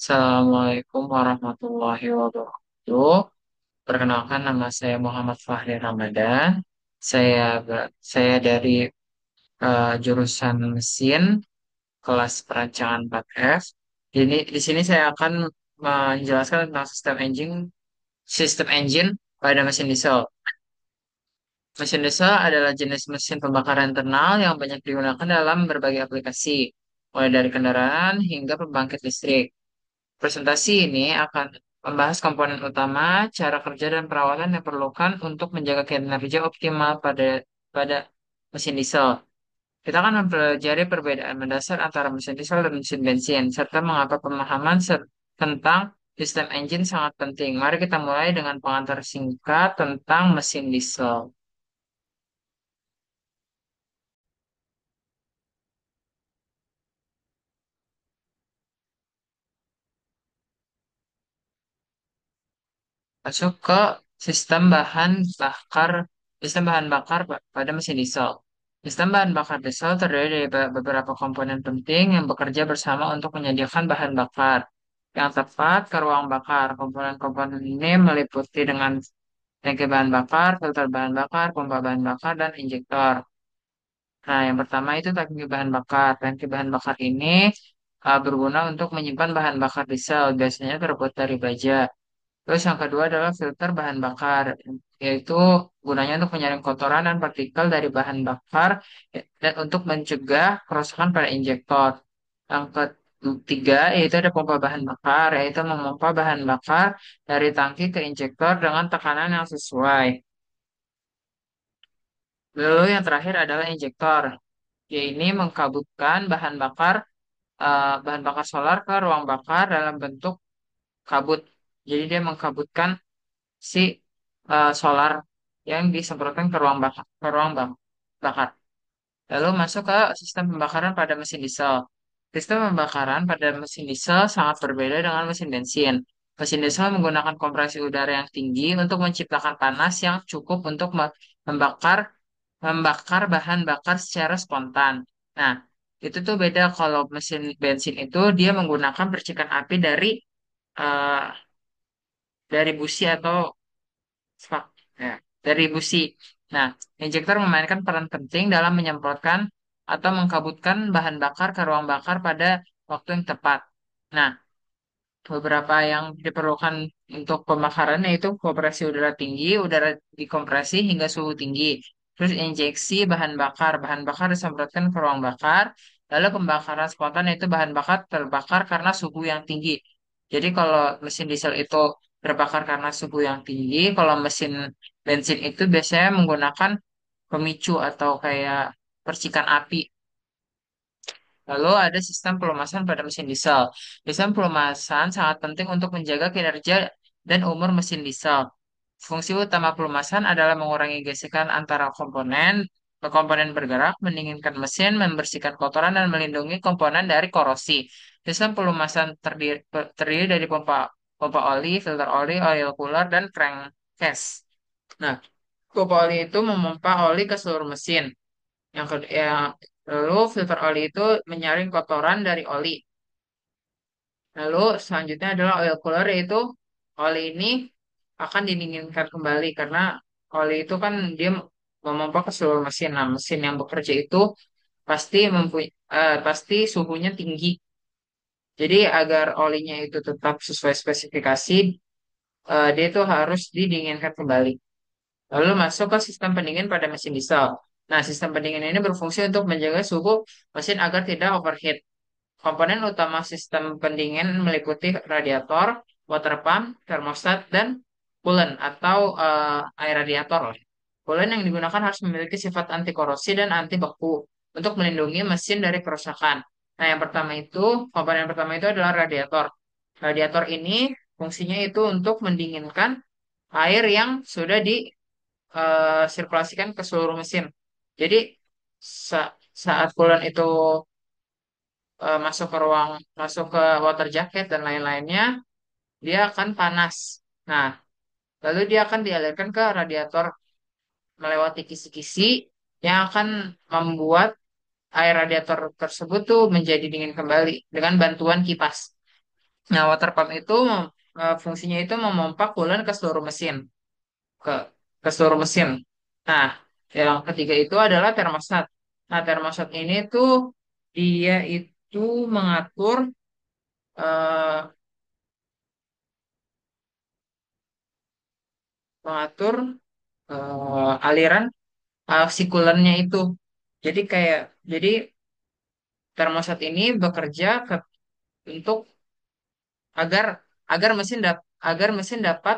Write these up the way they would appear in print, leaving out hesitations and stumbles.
Assalamualaikum warahmatullahi wabarakatuh. Perkenalkan nama saya Muhammad Fahri Ramadan. Saya dari jurusan mesin kelas perancangan 4F. Di sini saya akan menjelaskan tentang sistem engine pada mesin diesel. Mesin diesel adalah jenis mesin pembakaran internal yang banyak digunakan dalam berbagai aplikasi, mulai dari kendaraan hingga pembangkit listrik. Presentasi ini akan membahas komponen utama, cara kerja dan perawatan yang diperlukan untuk menjaga kinerja optimal pada mesin diesel. Kita akan mempelajari perbedaan mendasar antara mesin diesel dan mesin bensin, serta mengapa tentang sistem engine sangat penting. Mari kita mulai dengan pengantar singkat tentang mesin diesel. Masuk ke sistem bahan bakar, sistem bahan bakar pada mesin diesel. Sistem bahan bakar diesel terdiri dari beberapa komponen penting yang bekerja bersama untuk menyediakan bahan bakar yang tepat ke ruang bakar. Komponen-komponen ini meliputi dengan tangki bahan bakar, filter bahan bakar, pompa bahan bakar, dan injektor. Nah, yang pertama itu tangki bahan bakar. Tangki bahan bakar ini berguna untuk menyimpan bahan bakar diesel, biasanya terbuat dari baja. Terus yang kedua adalah filter bahan bakar, yaitu gunanya untuk menyaring kotoran dan partikel dari bahan bakar dan untuk mencegah kerusakan pada injektor. Yang ketiga yaitu ada pompa bahan bakar, yaitu memompa bahan bakar dari tangki ke injektor dengan tekanan yang sesuai. Lalu yang terakhir adalah injektor, yaitu mengkabutkan bahan bakar solar ke ruang bakar dalam bentuk kabut. Jadi dia mengkabutkan si solar yang disemprotkan ke ruang bakar. Lalu masuk ke sistem pembakaran pada mesin diesel. Sistem pembakaran pada mesin diesel sangat berbeda dengan mesin bensin. Mesin diesel menggunakan kompresi udara yang tinggi untuk menciptakan panas yang cukup untuk membakar membakar bahan bakar secara spontan. Nah, itu tuh beda kalau mesin bensin itu dia menggunakan percikan api eh, dari busi atau spark, ya, dari busi. Nah, injektor memainkan peran penting dalam menyemprotkan atau mengkabutkan bahan bakar ke ruang bakar pada waktu yang tepat. Nah, beberapa yang diperlukan untuk pembakaran yaitu kompresi udara tinggi, udara dikompresi hingga suhu tinggi. Terus injeksi bahan bakar. Bahan bakar disemprotkan ke ruang bakar. Lalu pembakaran spontan yaitu bahan bakar terbakar karena suhu yang tinggi. Jadi kalau mesin diesel itu terbakar karena suhu yang tinggi, kalau mesin bensin itu biasanya menggunakan pemicu atau kayak percikan api. Lalu ada sistem pelumasan pada mesin diesel. Sistem pelumasan sangat penting untuk menjaga kinerja dan umur mesin diesel. Fungsi utama pelumasan adalah mengurangi gesekan antara komponen bergerak, mendinginkan mesin, membersihkan kotoran, dan melindungi komponen dari korosi. Sistem pelumasan terdiri dari pompa oli, filter oli, oil cooler, dan crankcase. Nah, pompa oli itu memompa oli ke seluruh mesin. Lalu filter oli itu menyaring kotoran dari oli. Lalu selanjutnya adalah oil cooler, yaitu oli ini akan didinginkan kembali karena oli itu kan dia memompa ke seluruh mesin. Nah, mesin yang bekerja itu pasti suhunya tinggi. Jadi agar olinya itu tetap sesuai spesifikasi, dia itu harus didinginkan kembali. Lalu masuk ke sistem pendingin pada mesin diesel. Nah, sistem pendingin ini berfungsi untuk menjaga suhu mesin agar tidak overheat. Komponen utama sistem pendingin meliputi radiator, water pump, termostat, dan coolant atau air radiator. Coolant yang digunakan harus memiliki sifat anti korosi dan anti beku untuk melindungi mesin dari kerusakan. Nah, komponen yang pertama itu adalah radiator. Radiator ini fungsinya itu untuk mendinginkan air yang sudah disirkulasikan ke seluruh mesin. Jadi saat coolant itu masuk ke water jacket dan lain-lainnya, dia akan panas. Nah, lalu dia akan dialirkan ke radiator melewati kisi-kisi yang akan membuat air radiator tersebut tuh menjadi dingin kembali dengan bantuan kipas. Nah, water pump itu fungsinya itu memompa coolant ke seluruh mesin, ke ke seluruh mesin. Nah, yang ketiga itu adalah termostat. Nah, termostat ini tuh dia itu mengatur eh, mengatur aliran si coolant-nya itu. Jadi kayak jadi termostat ini bekerja untuk agar agar agar mesin dapat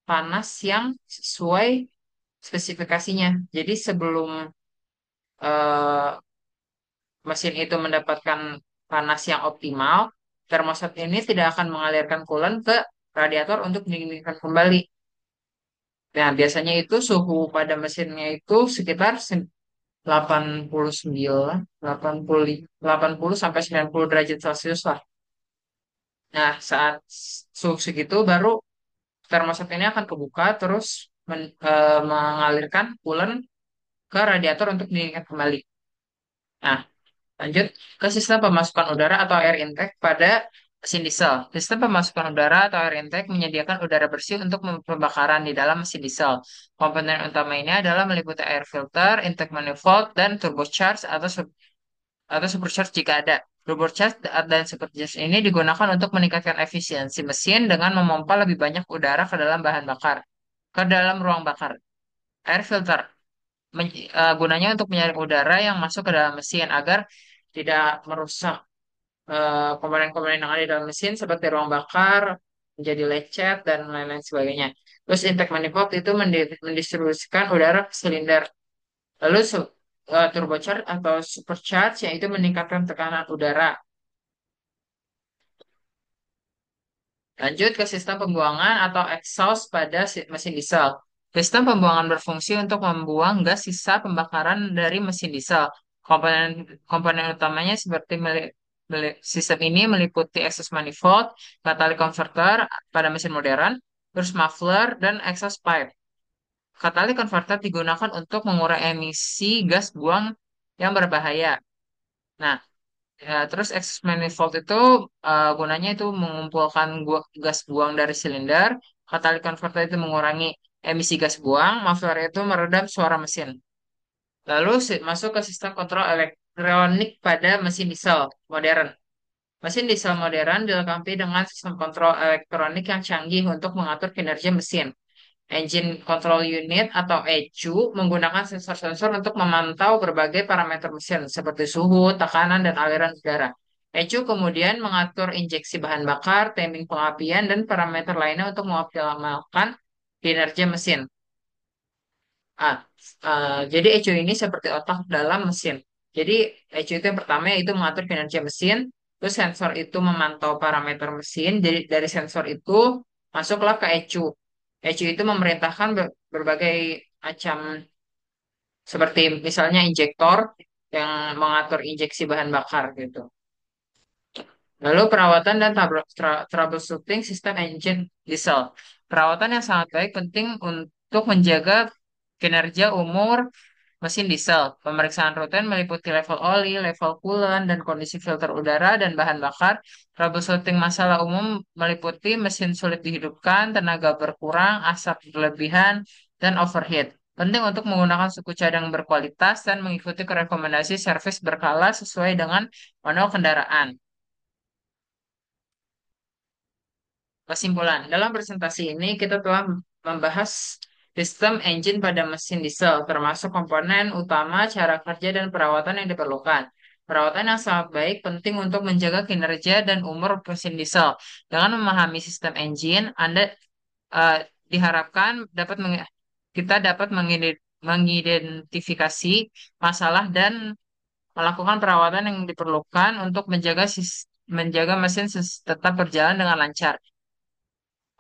panas yang sesuai spesifikasinya. Jadi sebelum eh, mesin itu mendapatkan panas yang optimal, termostat ini tidak akan mengalirkan coolant ke radiator untuk didinginkan kembali. Nah, biasanya itu suhu pada mesinnya itu sekitar 89, 80 sampai 90 derajat Celcius lah. Nah, saat suhu segitu baru termostat ini akan kebuka terus mengalirkan coolant ke radiator untuk didinginkan kembali. Nah, lanjut ke sistem pemasukan udara atau air intake pada mesin diesel. Sistem pemasukan udara atau air intake menyediakan udara bersih untuk pembakaran di dalam mesin diesel. Komponen utama ini adalah meliputi air filter, intake manifold, dan turbocharge atau supercharge jika ada. Turbocharge dan supercharge ini digunakan untuk meningkatkan efisiensi mesin dengan memompa lebih banyak udara ke dalam bahan bakar, ke dalam ruang bakar. Air filter gunanya untuk menyaring udara yang masuk ke dalam mesin agar tidak merusak komponen-komponen yang ada di dalam mesin seperti ruang bakar menjadi lecet dan lain-lain sebagainya. Terus intake manifold itu mendistribusikan udara ke silinder. Lalu turbocharge atau supercharge yaitu meningkatkan tekanan udara. Lanjut ke sistem pembuangan atau exhaust pada mesin diesel. Sistem pembuangan berfungsi untuk membuang gas sisa pembakaran dari mesin diesel. Komponen komponen utamanya seperti sistem ini meliputi exhaust manifold, catalytic converter pada mesin modern, terus muffler dan exhaust pipe. Catalytic converter digunakan untuk mengurai emisi gas buang yang berbahaya. Nah, ya, terus exhaust manifold itu gunanya itu mengumpulkan gas buang dari silinder. Catalytic converter itu mengurangi emisi gas buang. Muffler itu meredam suara mesin. Lalu masuk ke sistem kontrol elektronik pada mesin diesel modern. Mesin diesel modern dilengkapi dengan sistem kontrol elektronik yang canggih untuk mengatur kinerja mesin. Engine Control Unit atau ECU menggunakan sensor-sensor untuk memantau berbagai parameter mesin seperti suhu, tekanan, dan aliran udara. ECU kemudian mengatur injeksi bahan bakar, timing pengapian, dan parameter lainnya untuk mengoptimalkan kinerja mesin. Ah, jadi ECU ini seperti otak dalam mesin. Jadi ECU itu yang pertama yaitu mengatur kinerja mesin, terus sensor itu memantau parameter mesin. Jadi dari sensor itu masuklah ke ECU. ECU itu memerintahkan berbagai macam seperti misalnya injektor yang mengatur injeksi bahan bakar gitu. Lalu perawatan dan troubleshooting sistem engine diesel. Perawatan yang sangat baik penting untuk menjaga kinerja umur mesin diesel. Pemeriksaan rutin meliputi level oli, level coolant, dan kondisi filter udara dan bahan bakar. Troubleshooting masalah umum meliputi mesin sulit dihidupkan, tenaga berkurang, asap berlebihan, dan overheat. Penting untuk menggunakan suku cadang berkualitas dan mengikuti rekomendasi servis berkala sesuai dengan manual kendaraan. Kesimpulan, dalam presentasi ini kita telah membahas sistem engine pada mesin diesel, termasuk komponen utama, cara kerja, dan perawatan yang diperlukan. Perawatan yang sangat baik penting untuk menjaga kinerja dan umur mesin diesel. Dengan memahami sistem engine, Anda eh, diharapkan kita dapat mengidentifikasi masalah dan melakukan perawatan yang diperlukan untuk menjaga mesin tetap berjalan dengan lancar.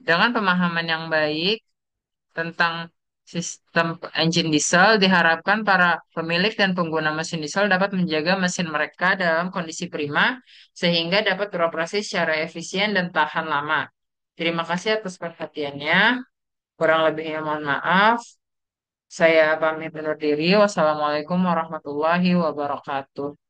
Dengan pemahaman yang baik tentang sistem engine diesel, diharapkan para pemilik dan pengguna mesin diesel dapat menjaga mesin mereka dalam kondisi prima, sehingga dapat beroperasi secara efisien dan tahan lama. Terima kasih atas perhatiannya. Kurang lebihnya mohon maaf. Saya pamit undur diri. Wassalamualaikum warahmatullahi wabarakatuh.